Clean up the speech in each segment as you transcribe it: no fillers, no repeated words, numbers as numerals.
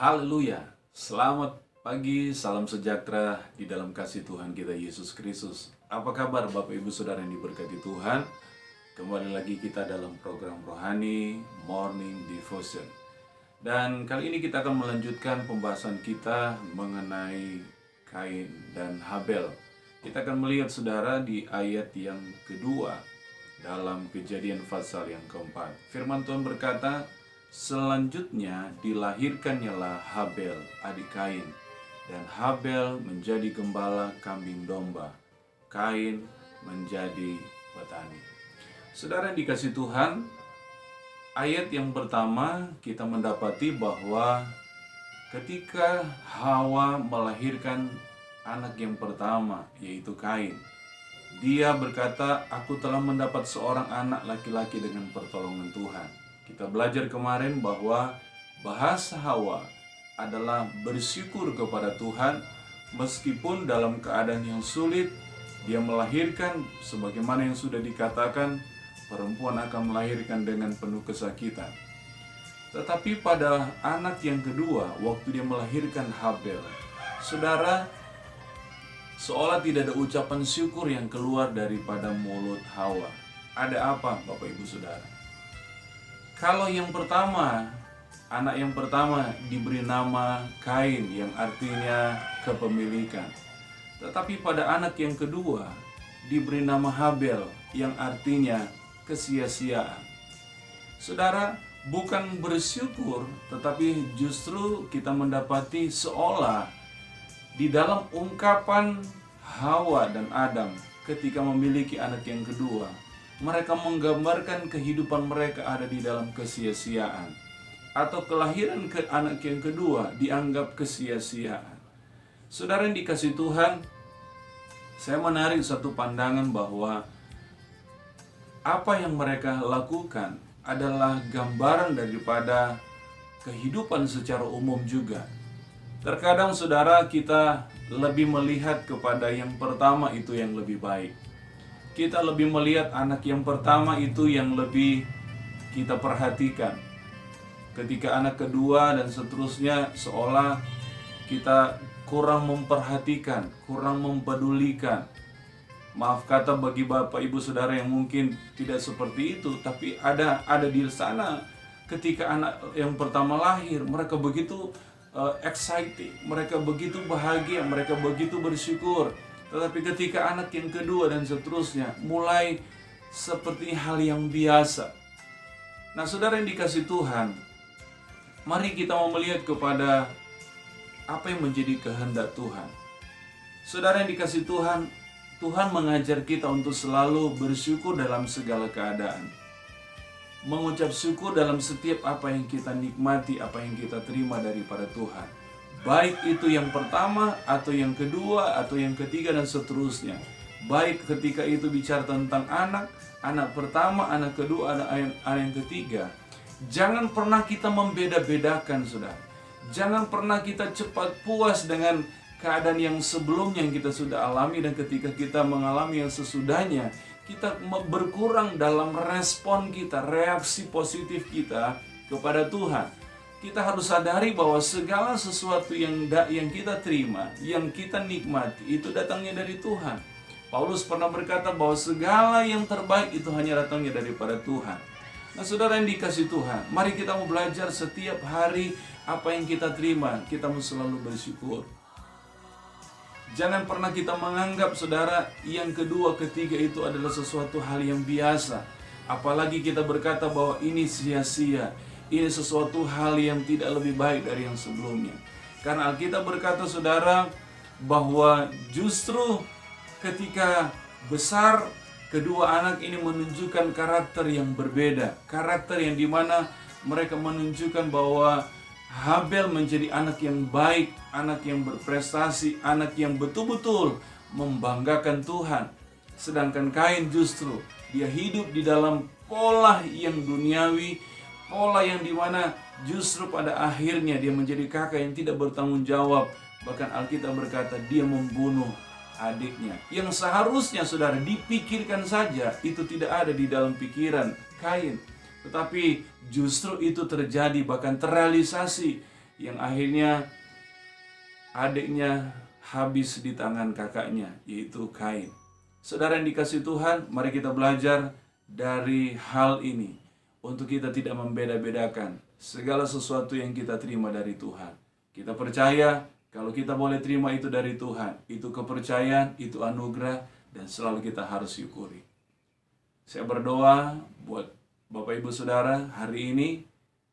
Haleluya, selamat pagi, salam sejahtera di dalam kasih Tuhan kita Yesus Kristus. Apa kabar Bapak Ibu Saudara yang diberkati Tuhan? Kembali lagi kita dalam program Rohani Morning Devotion. Dan kali ini kita akan melanjutkan pembahasan kita mengenai Kain dan Habel. Kita akan melihat saudara di ayat yang kedua dalam Kejadian pasal yang keempat. Firman Tuhan berkata, selanjutnya dilahirkannyalah Habel, adik Kain, dan Habel menjadi gembala kambing domba, Kain menjadi petani. Saudara yang dikasihi Tuhan, ayat yang pertama kita mendapati bahwa ketika Hawa melahirkan anak yang pertama, yaitu Kain, dia berkata, aku telah mendapat seorang anak laki-laki dengan pertolongan Tuhan. Kita belajar kemarin bahwa bahasa Hawa adalah bersyukur kepada Tuhan meskipun dalam keadaan yang sulit. Dia melahirkan sebagaimana yang sudah dikatakan, perempuan akan melahirkan dengan penuh kesakitan. Tetapi pada anak yang kedua, waktu dia melahirkan Habel, saudara, seolah tidak ada ucapan syukur yang keluar daripada mulut Hawa. Ada apa Bapak Ibu Saudara? Kalau yang pertama, anak yang pertama diberi nama Kain yang artinya kepemilikan. Tetapi pada anak yang kedua diberi nama Habel yang artinya kesia-siaan. Saudara, bukan bersyukur, tetapi justru kita mendapati seolah di dalam ungkapan Hawa dan Adam ketika memiliki anak yang kedua, mereka menggambarkan kehidupan mereka ada di dalam kesia-siaan, atau kelahiran ke anak yang kedua dianggap kesia-siaan. Saudara yang dikasihi Tuhan, saya menarik satu pandangan bahwa apa yang mereka lakukan adalah gambaran daripada kehidupan secara umum juga. Terkadang saudara, kita lebih melihat kepada yang pertama itu yang lebih baik. Kita lebih melihat anak yang pertama itu yang lebih kita perhatikan. Ketika anak kedua dan seterusnya, seolah kita kurang memperhatikan, kurang mempedulikan. Maaf kata bagi Bapak Ibu Saudara yang mungkin tidak seperti itu, tapi ada di sana ketika anak yang pertama lahir, mereka begitu excited, mereka begitu bahagia, mereka begitu bersyukur. Tetapi ketika anak yang kedua dan seterusnya mulai seperti hal yang biasa. Nah, saudara yang dikasihi Tuhan, mari kita mau melihat kepada apa yang menjadi kehendak Tuhan. Saudara yang dikasihi Tuhan, Tuhan mengajar kita untuk selalu bersyukur dalam segala keadaan. Mengucap syukur dalam setiap apa yang kita nikmati, apa yang kita terima daripada Tuhan. Baik itu yang pertama, atau yang kedua, atau yang ketiga, dan seterusnya. Baik ketika itu bicara tentang anak pertama, anak kedua, anak yang ketiga. Jangan pernah kita membeda-bedakan, saudara. Jangan pernah kita cepat puas dengan keadaan yang sebelumnya yang kita sudah alami, dan ketika kita mengalami yang sesudahnya, kita berkurang dalam respon kita, reaksi positif kita kepada Tuhan. Kita harus sadari bahwa segala sesuatu yang kita terima, yang kita nikmati, itu datangnya dari Tuhan. Paulus pernah berkata bahwa segala yang terbaik itu hanya datangnya daripada Tuhan. Nah, saudara yang dikasihi Tuhan, mari kita mau belajar setiap hari apa yang kita terima, kita mesti selalu bersyukur. Jangan pernah kita menganggap, saudara, yang kedua, ketiga itu adalah sesuatu hal yang biasa. Apalagi kita berkata bahwa ini sia-sia. Ini sesuatu hal yang tidak lebih baik dari yang sebelumnya. Karena Alkitab berkata, saudara, bahwa justru ketika besar, kedua anak ini menunjukkan karakter yang berbeda. Karakter yang dimana mereka menunjukkan bahwa Habel menjadi anak yang baik, anak yang berprestasi, anak yang betul-betul membanggakan Tuhan. Sedangkan Kain justru, dia hidup di dalam pola yang duniawi, pola yang dimana justru pada akhirnya dia menjadi kakak yang tidak bertanggung jawab. Bahkan Alkitab berkata dia membunuh adiknya. Yang seharusnya saudara dipikirkan saja, itu tidak ada di dalam pikiran Kain. Tetapi justru itu terjadi, bahkan terrealisasi. yang akhirnya adiknya habis di tangan kakaknya, yaitu Kain. Saudara yang dikasihi Tuhan, mari kita belajar dari hal ini untuk kita tidak membeda-bedakan segala sesuatu yang kita terima dari Tuhan. Kita percaya kalau kita boleh terima itu dari Tuhan, itu kepercayaan, itu anugerah, dan selalu kita harus syukuri. Saya berdoa buat Bapak Ibu Saudara, hari ini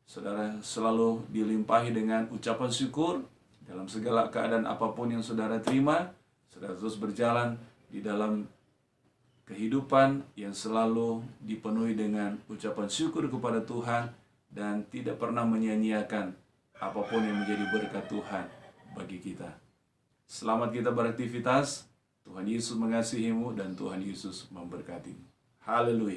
saudara selalu dilimpahi dengan ucapan syukur dalam segala keadaan apapun yang saudara terima. Saudara terus berjalan di dalam kehidupan yang selalu dipenuhi dengan ucapan syukur kepada Tuhan dan tidak pernah menyia-nyiakan apapun yang menjadi berkat Tuhan bagi kita. Selamat kita beraktivitas. Tuhan Yesus mengasihimu dan Tuhan Yesus memberkatimu. Haleluya.